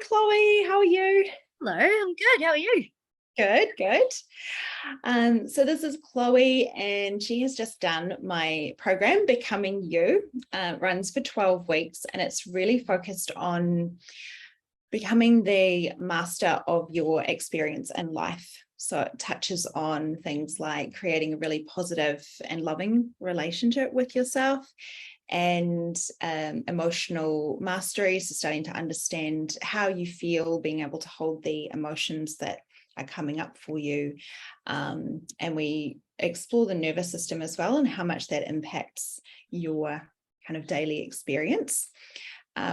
Chloe. How are you? Hello, I'm good. How are you? Good, good. So this is Chloe, and she has just done my program, Becoming You. Runs for 12 weeks, and it's really focused on becoming the master of your experience in life. So it touches on things like creating a really positive and loving relationship with yourself, and emotional mastery, so starting to understand how you feel, being able to hold the emotions that are coming up for you. And we explore the nervous system as well and how much that impacts your kind of daily experience.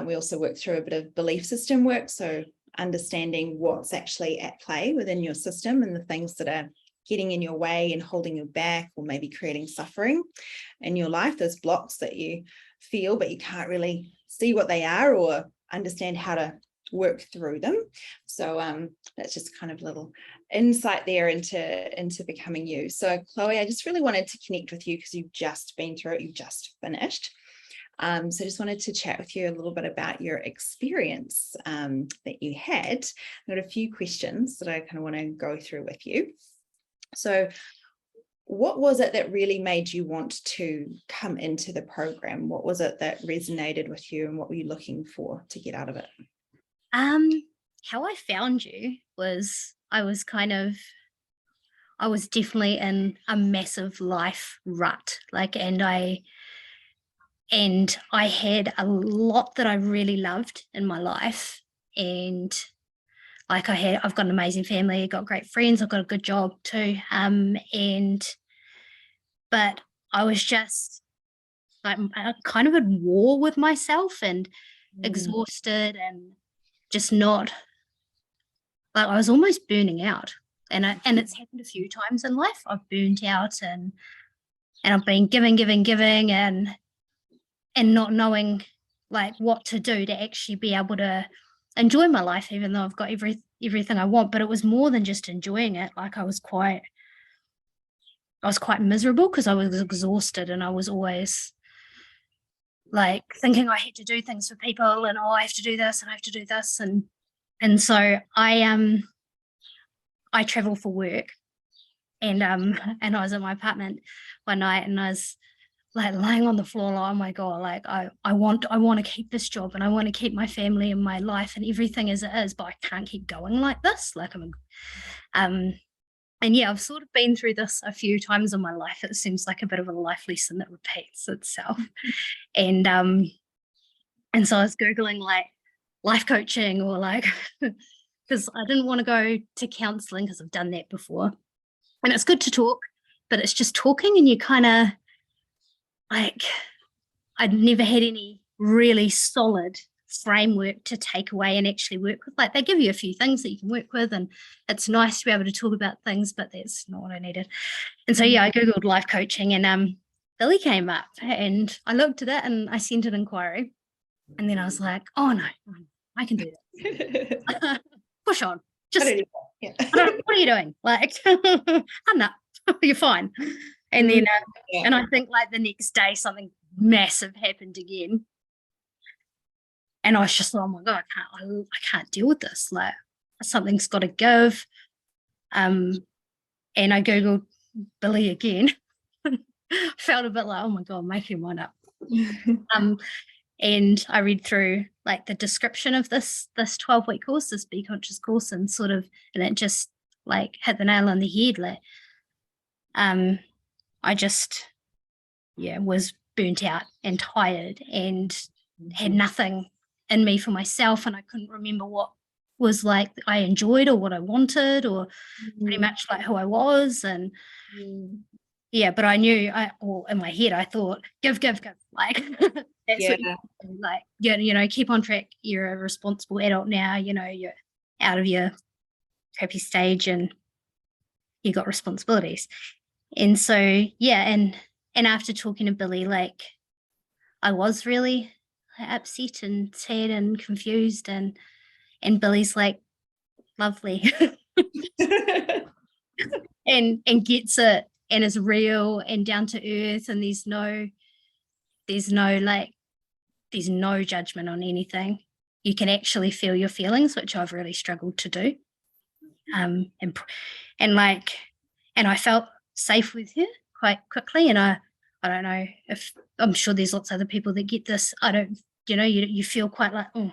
We also work through a bit of belief system work, so understanding what's actually at play within your system and the things that are getting in your way and holding you back, or maybe creating suffering in your life. Those blocks that you feel but you can't really see what they are or understand how to work through them. So that's just kind of a little insight there into becoming you. So Chloe, I just really wanted to connect with you because you've just been through it, you've just finished. So just wanted to chat with you a little bit about your experience that you had. I've got a few questions that I kind of want to go through with you. So what was it that really made you want to come into the program? What was it that resonated with you, and what were you looking for to get out of it? How I found you was I was definitely in a massive life rut, and I had a lot that I really loved in my life, and I've got an amazing family, I've got great friends, I've got a good job too, but I was just kind of at war with myself and exhausted, and just not, I was almost burning out, and it's happened a few times in life. I've burnt out, and I've been giving and not knowing what to do to actually be able to enjoy my life, even though I've got everything I want. But it was more than just enjoying it. I was quite miserable because I was exhausted, and I was always thinking I had to do things for people, and I have to do this and I have to do this, and so I travel for work, and I was in my apartment one night, and I was lying on the floor, oh my God, I want to keep this job, and I want to keep my family and my life and everything as it is, but I can't keep going like this. And yeah, I've sort of been through this a few times in my life. It seems like a bit of a life lesson that repeats itself. And so I was Googling life coaching, or because I didn't want to go to counseling because I've done that before. And it's good to talk, but it's just talking, and you kind of I'd never had any really solid framework to take away and actually work with. They give you a few things that you can work with, and it's nice to be able to talk about things, but that's not what I needed. And so yeah, I Googled life coaching, and Billy came up, and I looked at it and I sent an inquiry, and then I was like, oh no, I can do this. Push on. Just what are you doing? I'm up. You're fine. And then and I think the next day something massive happened again, and I was just like, oh my God, I can't deal with this. Something's got to give. And I Googled Billy again. Felt a bit like, oh my God, make your mind up. And I read through the description of this 12-week course, this B.conscious course, and it just hit the nail on the head. I just was burnt out and tired, and had nothing in me for myself, and I couldn't remember what was I enjoyed or what I wanted, or pretty much who I was. And yeah, but I knew, or in my head I thought, give that's what you keep on track, you're a responsible adult now, you're out of your crappy stage and you got responsibilities. And so yeah, and after talking to Billy, I was really upset and sad and confused, and Billy's lovely and gets it, and is real and down to earth, and there's no judgment on anything. you can actually feel your feelings, which I've really struggled to do. And I felt safe with her quite quickly. And I don't know if, I'm sure there's lots of other people that get this. I don't, you feel quite like, oh,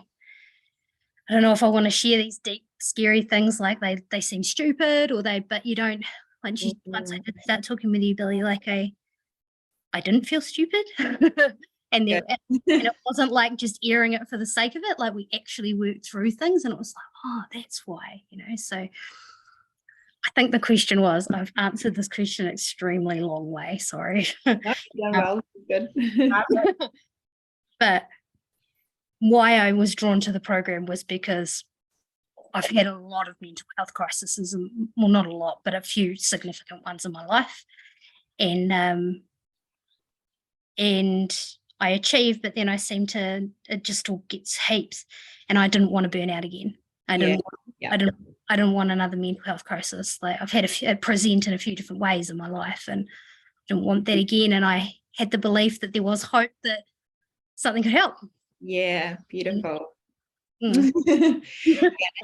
I don't know if I want to share these deep, scary things, like they seem stupid, but you don't, once I did start talking with you, Billy, like I didn't feel stupid. And it wasn't like just airing it for the sake of it. Like, we actually worked through things, and it was like, oh, that's why, so I think the question was, I've answered this question extremely long way, sorry. No, well, good. But why I was drawn to the program was because I've had a lot of mental health crises, and, well, not a lot, but a few significant ones in my life. And I achieved, but then I seem to, it just all gets heaps, and I didn't want to burn out again. I didn't want another mental health crisis. Like, I've had it present in a few different ways in my life, and I didn't want that again. And I had the belief that there was hope that something could help. Yeah, beautiful. Yeah, I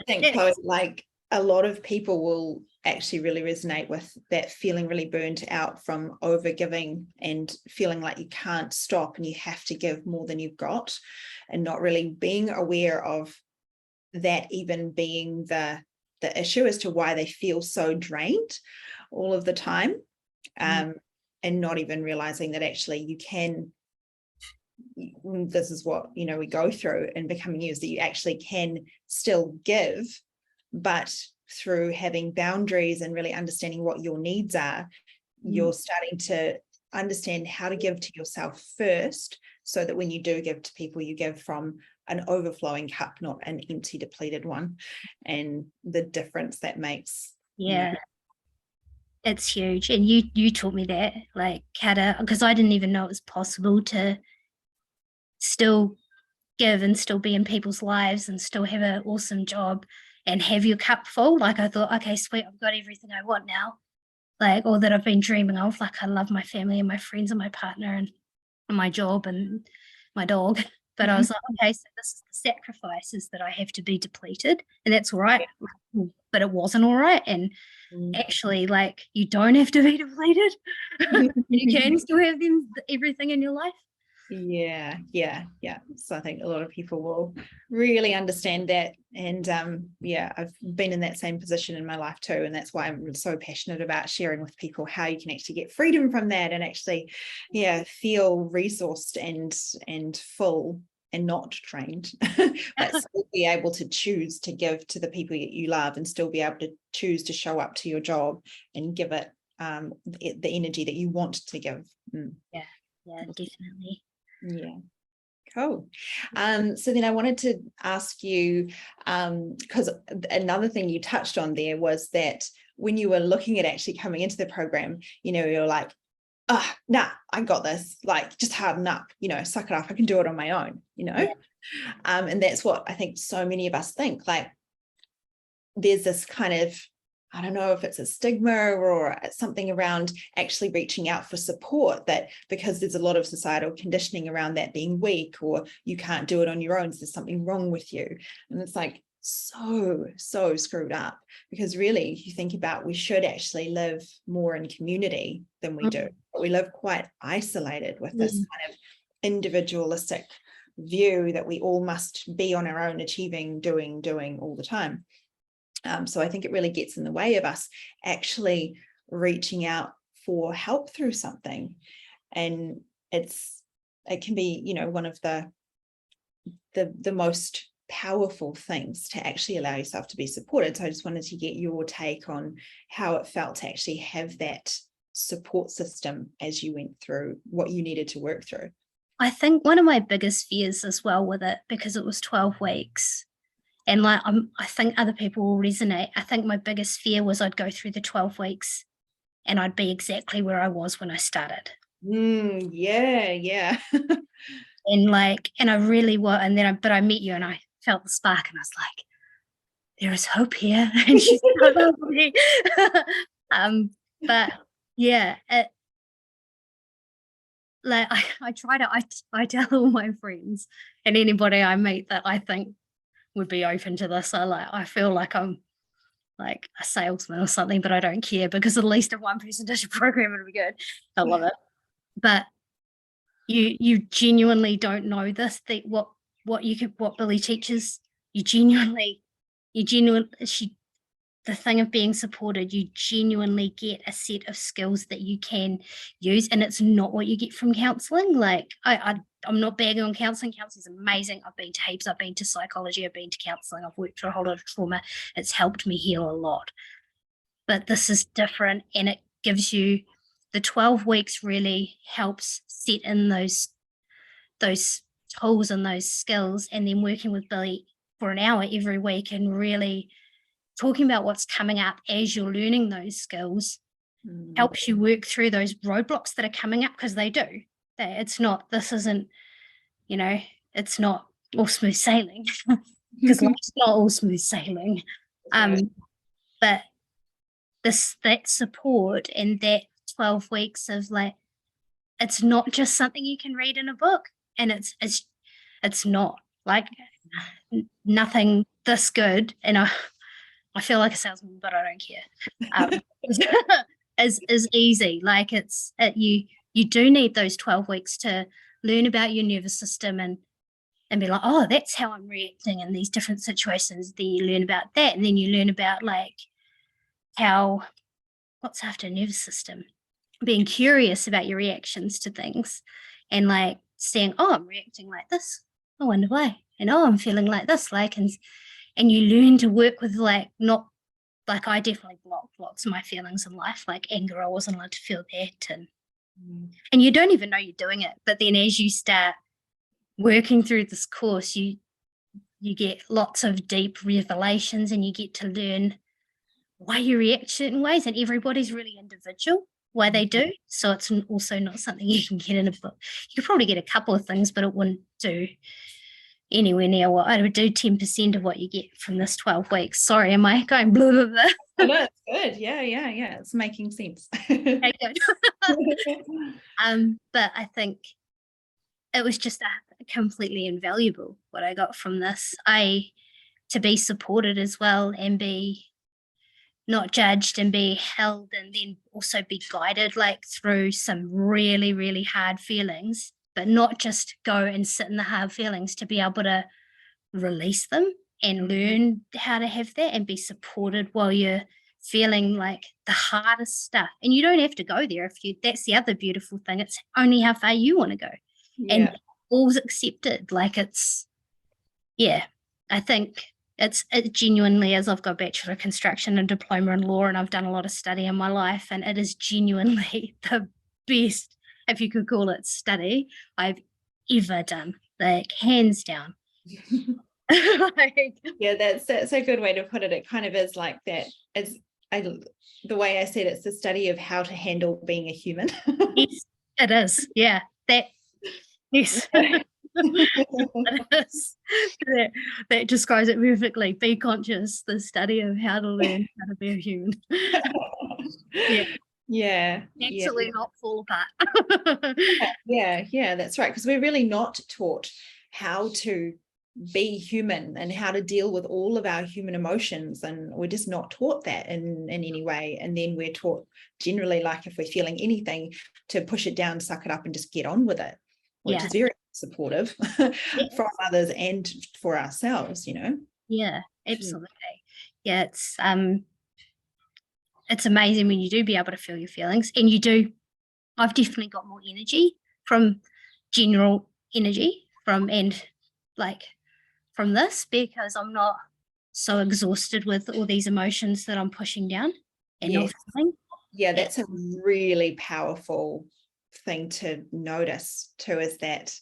think, Chloe, like, a lot of people will actually really resonate with that, feeling really burnt out from over giving and feeling like you can't stop and you have to give more than you've got, and not really being aware of that even being the issue as to why they feel so drained all of the time, and not even realizing that actually you can, this is what we go through in becoming you, is that you actually can still give, but through having boundaries and really understanding what your needs are, you're starting to understand how to give to yourself first, so that when you do give to people, you give from an overflowing cup, not an empty, depleted one. And the difference that makes. It's huge. And you taught me that, like, how to, because I didn't even know it was possible to still give and still be in people's lives and still have an awesome job and have your cup full. Like, I thought, okay, sweet, I've got everything I want now, like, all that I've been dreaming of. Like, I love my family and my friends and my partner and my job and my dog. But I was like, okay, so this is the sacrifices that I have to be depleted, and that's all right. But it wasn't all right. And actually, like, you don't have to be depleted. You can still have everything in your life. Yeah. So I think a lot of people will really understand that. And I've been in that same position in my life too, and that's why I'm so passionate about sharing with people how you can actually get freedom from that, and actually feel resourced and full and not drained, but still be able to choose to give to the people that you love, and still be able to choose to show up to your job and give it the energy that you want to give. Yeah, definitely. Yeah. Cool. So then I wanted to ask you, because another thing you touched on there was that when you were looking at actually coming into the program, you're like, nah, I got this, like, just harden up, suck it up, I can do it on my own, and that's what I think so many of us think. Like, there's this kind of, I don't know if it's a stigma or something around actually reaching out for support, that because there's a lot of societal conditioning around that being weak, or you can't do it on your own, so there's something wrong with you. And it's like so screwed up, because really, if you think about, we should actually live more in community than we do. But we live quite isolated with this kind of individualistic view that we all must be on our own, achieving, doing all the time. So I think it really gets in the way of us actually reaching out for help through something. And it can be, one of the most powerful things to actually allow yourself to be supported. So I just wanted to get your take on how it felt to actually have that support system as you went through what you needed to work through. I think one of my biggest fears as well with it, because it was 12 weeks, and like, I think other people will resonate. I think my biggest fear was I'd go through the 12 weeks and I'd be exactly where I was when I started. Yeah. And I really was. And then I met you and I felt the spark, and I was like, there is hope here. And she's so lovely. But yeah, like, I try to, I tell all my friends and anybody I meet that I think would be open to this. I feel like I'm like a salesman or something, but I don't care, because at least if one person does your program, it'll be good. I love it. But you genuinely don't know this, that what Billy teaches, you genuinely the thing of being supported, you genuinely get a set of skills that you can use, and it's not what you get from counseling. Like I'm not bagging on counseling. Counseling's amazing. I've been to heaps. I've been to psychology. I've been to counseling. I've worked through a whole lot of trauma. It's helped me heal a lot. But this is different, and it gives you the 12 weeks really helps set in those tools and those skills, and then working with Billy for an hour every week and really talking about what's coming up as you're learning those skills helps you work through those roadblocks that are coming up, because they do. It's not all smooth sailing, because life's not all smooth sailing. But that support and that 12 weeks of like, it's not just something you can read in a book, and it's not like nothing this good. And I feel like a salesman, but I don't care. Is easy. Like you do need those 12 weeks to learn about your nervous system and be like, oh, that's how I'm reacting in these different situations. Then you learn about that, and then you learn about like what's after nervous system, being curious about your reactions to things, and like saying, oh, I'm reacting like this. I wonder why. And oh, I'm feeling like this. Like, and you learn to work with like, not like, I definitely blocked lots of my feelings in life, like anger. I wasn't allowed to feel that. And you don't even know you're doing it. But then as you start working through this course, you get lots of deep revelations, and you get to learn why you react certain ways, and everybody's really individual why they do. So it's also not something you can get in a book. You could probably get a couple of things, but it wouldn't do anywhere near what I would do 10% of what you get from this 12 weeks. Sorry, am I going blah, blah, blah? Oh, no, it's good. Yeah. It's making sense. Okay, good. But I think it was just completely invaluable what I got from this. To be supported as well, and be not judged, and be held, and then also be guided like through some really, really hard feelings, but not just go and sit in the hard feelings, to be able to release them and learn how to have that and be supported while you're feeling like the hardest stuff. And you don't have to go there that's the other beautiful thing. It's only how far you want to go. And all's accepted. Like I think it genuinely is. I've got a Bachelor of Construction and diploma in law, and I've done a lot of study in my life, and it is genuinely the best, if you could call it study, I've ever done, like hands down. That's a good way to put it. It kind of is like that. The way I said, it's the study of how to handle being a human. Yes, it is. Yeah, yes. That describes it perfectly. Be conscious, the study of how to learn how to be a human. Actually not fall apart. Yeah, that's right, because we're really not taught how to be human and how to deal with all of our human emotions, and we're just not taught that in any way. And then we're taught generally, like if we're feeling anything, to push it down, suck it up, and just get on with it, which is very supportive from others and for ourselves, Yeah, absolutely. Yeah, it's amazing when you do be able to feel your feelings, and I've definitely got more energy from general energy from this, because I'm not so exhausted with all these emotions that I'm pushing down and not feeling. Yeah, that's a really powerful thing to notice too, is that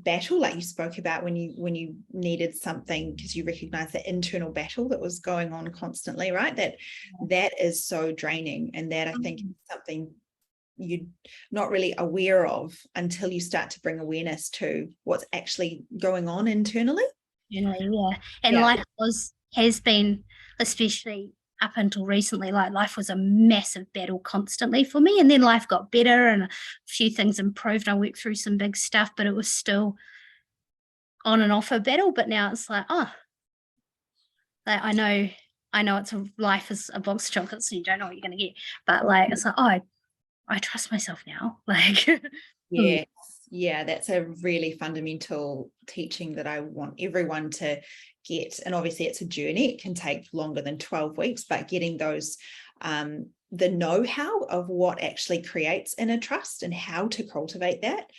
battle, like you spoke about, when you needed something, because you recognize the internal battle that was going on constantly, right? That is so draining, and that I think is something you're not really aware of until you start to bring awareness to what's actually going on internally. And life has been, especially up until recently, like life was a massive battle constantly for me, and then life got better and a few things improved. I worked through some big stuff, but it was still on and off a battle, but now it's like, oh, like I know it's life is a box of chocolates and you don't know what you're going to get, but like it's like, oh, I trust myself now. Like, Yeah, yeah, that's a really fundamental teaching that I want everyone to get. And obviously it's a journey. It can take longer than 12 weeks, but getting those, the know-how of what actually creates inner trust and how to cultivate that.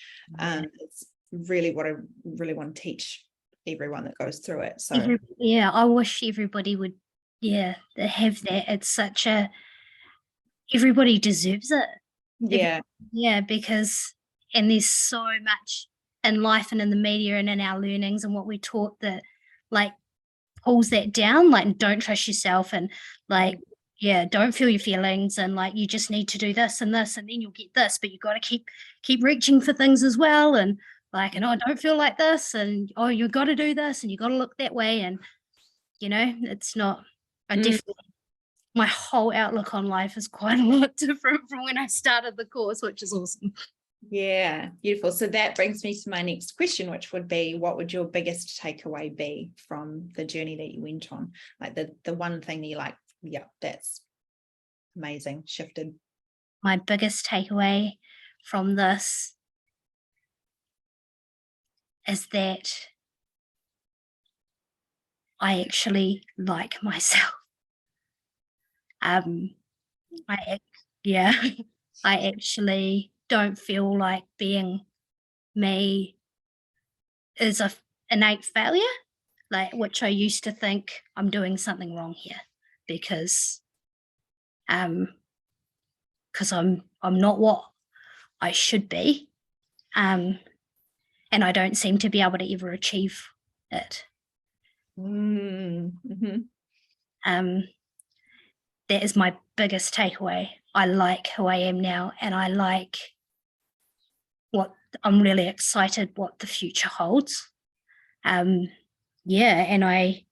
It's really what I really want to teach everyone that goes through it. So yeah, I wish everybody would, have that. It's such a, everybody deserves it. yeah, Because, and there's so much in life and in the media and in our learnings and what we taught that like pulls that down, like don't trust yourself and like, don't feel your feelings and like you just need to do this and this and then you'll get this, but you got to keep reaching for things as well, and like, and oh, don't feel like this, and oh, you got to do this and you got to look that way, and it's not. I definitely, my whole outlook on life is quite a lot different from when I started the course, which is awesome. Yeah, beautiful. So that brings me to my next question, which would be, what would your biggest takeaway be from the journey that you went on? Like the one thing that you're like, yeah, that's amazing, shifted. My biggest takeaway from this is that I actually like myself. I actually don't feel like being me is a innate failure, like which I used to think I'm doing something wrong here because I'm not what I should be, and I don't seem to be able to ever achieve it. Mm-hmm. That is my biggest takeaway. I like who I am now, and I like I'm really excited what the future holds. And I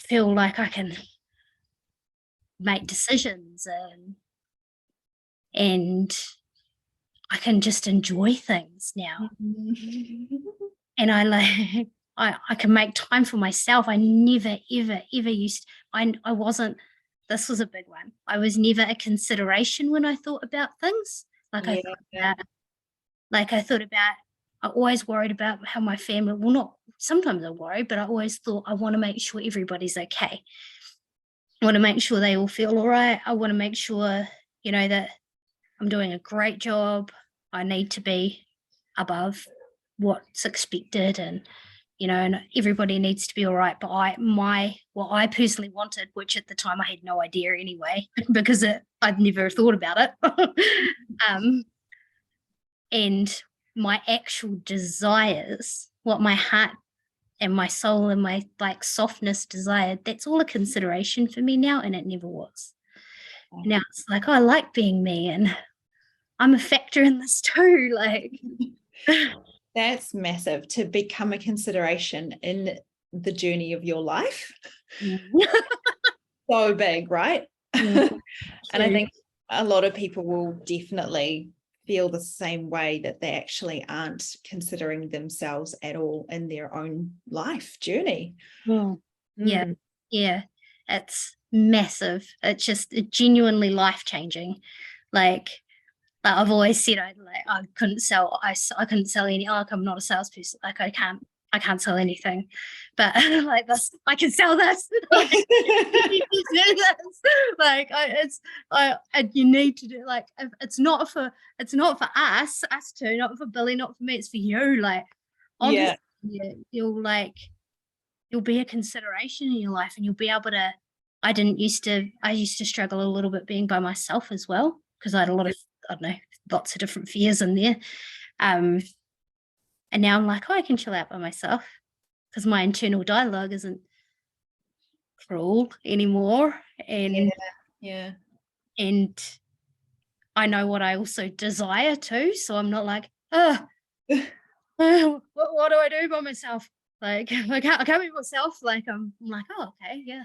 feel like I can make decisions and I can just enjoy things now. And I like I can make time for myself. I never, ever, ever used I wasn't, this was a big one. I was never a consideration when I thought about things. Like I thought about I always worried about how my family, well, not sometimes I worry, but I always thought I want to make sure everybody's okay. I want to make sure they all feel all right. I want to make sure, that I'm doing a great job. I need to be above what's expected, and and everybody needs to be all right. But what I personally wanted, which at the time I had no idea anyway, because I'd never thought about it. And my actual desires, what my heart and my soul and my like softness desired, that's all a consideration for me now, and it never was. Now it's like, oh, I like being me and I'm a factor in this too. Like that's massive, to become a consideration in the journey of your life. So big, right? And I think a lot of people will definitely feel the same way, that they actually aren't considering themselves at all in their own life journey. Yeah, it's massive. It's just genuinely life-changing. Like I've always said, I couldn't sell any, like I'm not a salesperson, like I can't sell anything, but like this, I can sell this. You need to do, like, it's not for us two, not for Billy, not for me, it's for you. Like obviously you'll be a consideration in your life, and you'll be able to. I used to struggle a little bit being by myself as well, because I had a lot of, I don't know, lots of different fears in there. And now I'm like, oh, I can chill out by myself because my internal dialogue isn't cruel anymore. And and I know what I also desire too. So I'm not like, what do I do by myself? Like I can't be myself. Like I'm like, oh, okay, yeah.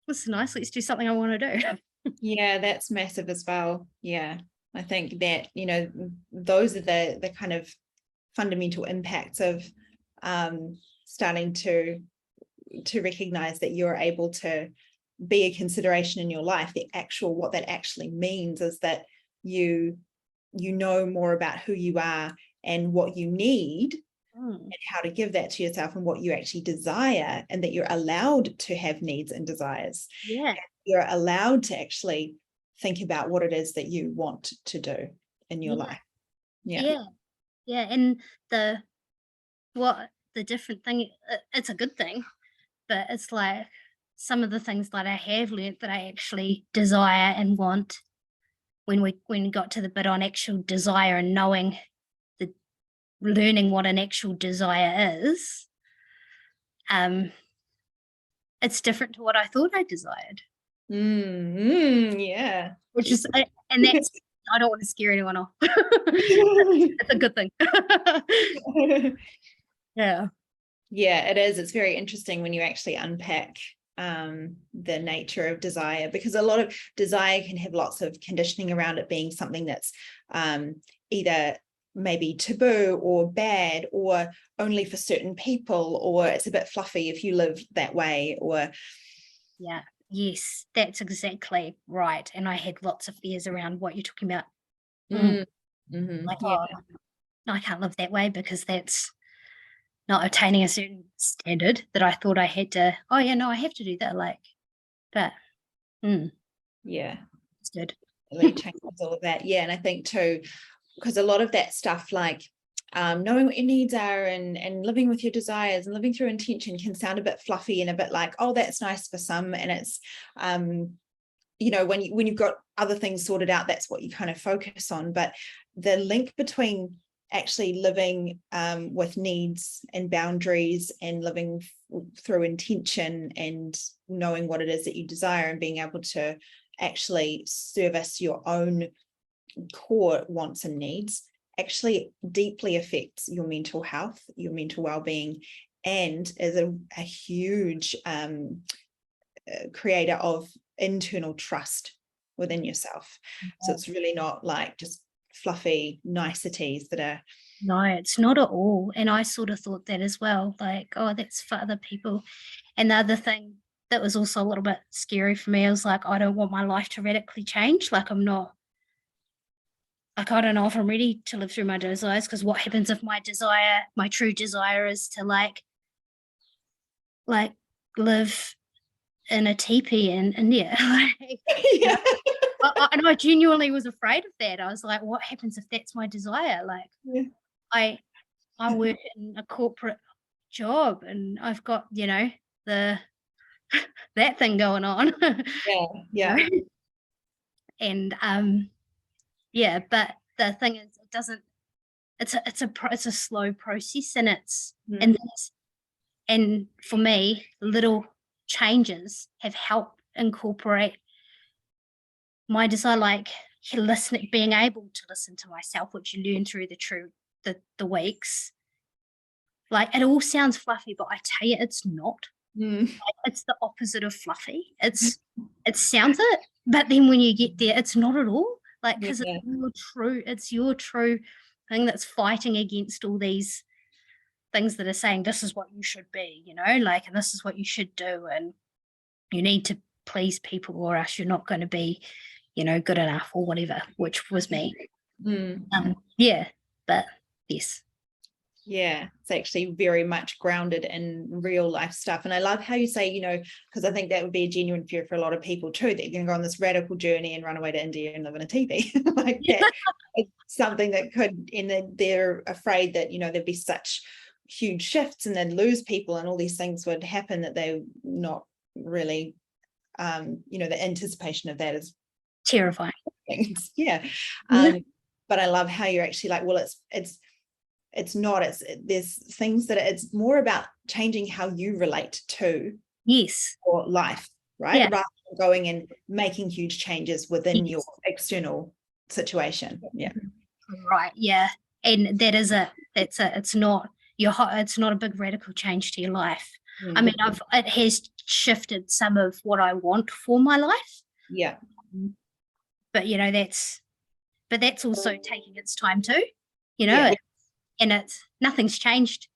This is nice. Let's do something I want to do. Yeah, that's massive as well. Yeah. I think that, those are the kind of fundamental impacts of starting to recognize that you're able to be a consideration in your life. What that actually means is that you know more about who you are and what you need, and how to give that to yourself, and what you actually desire, and that you're allowed to have needs and desires. Yeah. You're allowed to actually think about what it is that you want to do in your life. Yeah. And the different thing, it's a good thing, but it's like some of the things that I have learnt that I actually desire and want, when we got to the bit on actual desire and learning what an actual desire is, it's different to what I thought I desired. Yeah. Which is, and that's, I don't want to scare anyone off. It's a good thing. Yeah. Yeah, it is. It's very interesting when you actually unpack the nature of desire, because a lot of desire can have lots of conditioning around it being something that's either maybe taboo or bad, or only for certain people, or it's a bit fluffy if you live that way, or yes, that's exactly right. And I had lots of fears around what you're talking about. Like, oh, no, I can't live that way because that's not attaining a certain standard that I thought I had to. Oh yeah, no, I have to do that. Like, but it's good. It really changes all of that. Yeah, and I think too, because a lot of that stuff, like knowing what your needs are and living with your desires and living through intention, can sound a bit fluffy and a bit like, oh, that's nice for some, and it's when you've got other things sorted out, that's what you kind of focus on. But the link between actually living with needs and boundaries, and living through intention, and knowing what it is that you desire, and being able to actually service your own core wants and needs, actually deeply affects your mental health, your mental well-being, and is a huge creator of internal trust within yourself. So it's really not like just fluffy niceties that are. No, it's not at all. And I sort of thought that as well, like, oh, that's for other people. And the other thing that was also a little bit scary for me, I was like, I don't want my life to radically change. Like, I'm not, like, I don't know if I'm ready to live through my desires, because what happens if my true desire is to like live in a teepee in India? Yeah. And I genuinely was afraid of that. I was like, what happens if that's my desire? Like, I work in a corporate job and I've got, the that thing going on. Yeah. And but the thing is, it doesn't. It's a slow process, and and for me, little changes have helped incorporate my desire, like being able to listen to myself, which you learn through the weeks. Like, it all sounds fluffy, but I tell you, it's not. Like, it's the opposite of fluffy. It sounds it, but then when you get there, it's not at all. Like, because it's your true thing that's fighting against all these things that are saying this is what you should be, like, and this is what you should do, and you need to please people or else you're not going to be, good enough or whatever, which was me. But yes. Yeah, it's actually very much grounded in real life stuff. And I love how you say, because I think that would be a genuine fear for a lot of people too, that you're going to go on this radical journey and run away to India and live in a teepee. Like that. It's something that could, and they're afraid that, there'd be such huge shifts and they'd lose people and all these things would happen, that they're not really, the anticipation of that is terrifying. Yeah. But I love how you're actually like, well, it's not, there's things that it's more about changing how you relate to your life, right? Rather than going and making huge changes within your external situation. Yeah. Right. Yeah. And it's not a big radical change to your life. I mean, it has shifted some of what I want for my life. Yeah. But that's also taking its time too, and nothing's changed.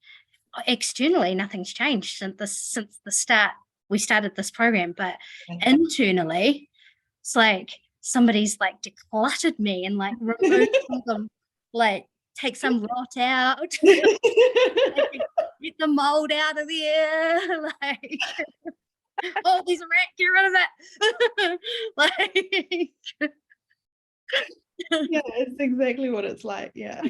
externally, nothing's changed since the start. We started this program, but internally, it's like somebody's like decluttered me and like removed them, like take some rot out, get the mold out of the air, like oh, there's a rat, get rid of it. Like Yeah, it's exactly what it's like. Yeah.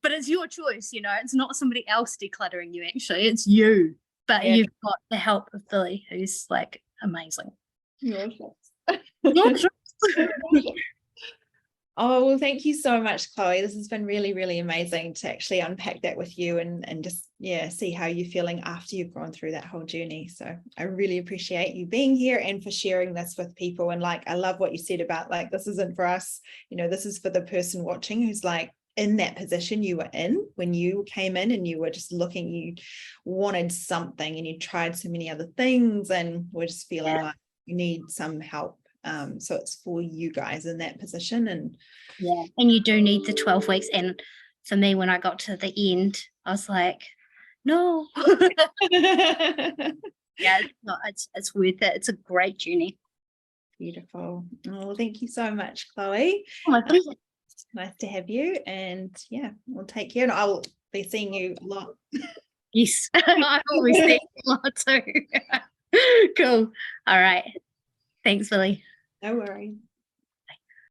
But it's your choice, you know, it's not somebody else decluttering you, actually, it's you. But you've got the help of Billy, who's like amazing. Your choice. Your choice. Oh, well, thank you so much, Chloe. This has been really, really amazing to actually unpack that with you and just, see how you're feeling after you've gone through that whole journey. So I really appreciate you being here and for sharing this with people. And like, I love what you said about like, this isn't for us, this is for the person watching who's like in that position you were in when you came in and you were just looking, you wanted something and you tried so many other things and were just feeling like you need some help. So it's for you guys in that position. And you do need the 12 weeks. And for me, when I got to the end, I was like, no. It's worth it. It's a great journey. Beautiful. Oh, thank you so much, Chloe. Oh, my pleasure. It's nice to have you, and we'll take care, and I'll be seeing you a lot. Yes, I always see you a lot too. Cool. All right. Thanks, Billy. No worries.